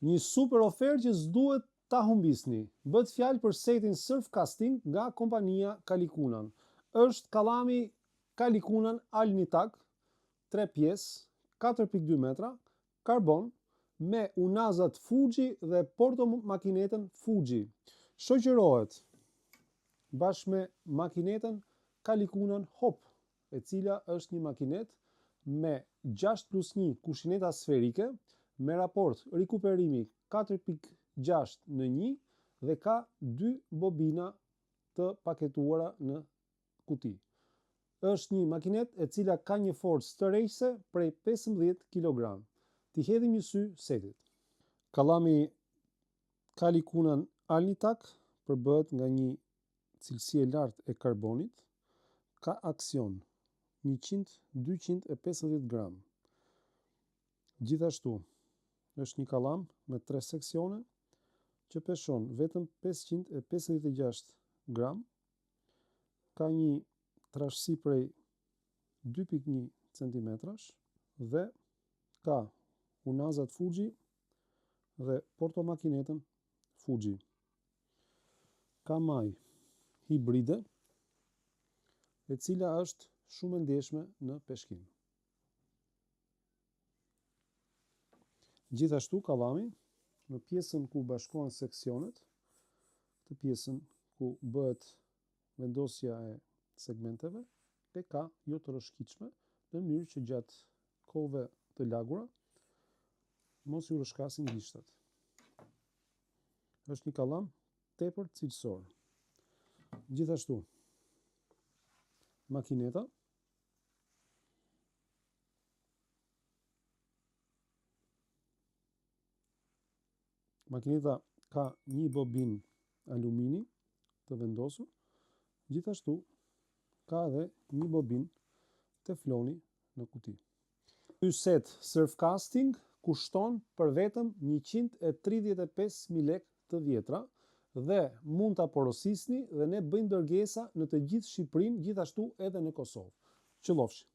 Një super ofertë që s'duhet ta humbisni. Bëhet fjalë për setin Surfcasting nga kompania Kalikunan. Është kallami Kalikunan Alnitak, 3 pjesë, 4.2 metra, karbon, me unazat Fuji dhe portomakinetën Fuji. Shoqërohet bashkë me makinetën Kalikunan Hop, e cila është një makinetë me 6+1 kushineta sferike, me raport rikuperimi 4.6 në 1 dhe ka 2 bobina të paketuara në kuti. Është një makinetë e cila ka një forcë tërheqëse prej 15 kg. T'i hedhim një sy setit. Kallami Kalikunan Alnitak përbëhet nga një cilësi e lartë e karbonit, ka aksion 100-250 gram. Gjithashtu, është një kallam me 3 seksione që peshon vetëm 556 gram, ka një trashësi prej 2.1 cm dhe ka unazat Fuji dhe portomakinetën Fuji. Ka maj hibride, e cila është shumë e ndjeshme në peshkim. Gjithashtu kallami, në pjesën ku bashkohen seksionet, të pjesën ku bëhet vendosja e segmenteve, e ka jo të rrëshqitshme, në mënyrë që gjatë kohëve të lagura mos ju rrëshqasin gishtat. Është një kallam tepër cilësor. Gjithashtu, makineta ka një bobin alumini të vendosur, gjithashtu ka edhe një bobin tefloni në kuti. Ky set Surfcasting kushton për vetëm 135.000 lekë të vjetra dhe mund ta porosisni dhe ne bëjmë dërgesa në të gjithë Shqipërinë, gjithashtu edhe në Kosovë. Qëllofshi.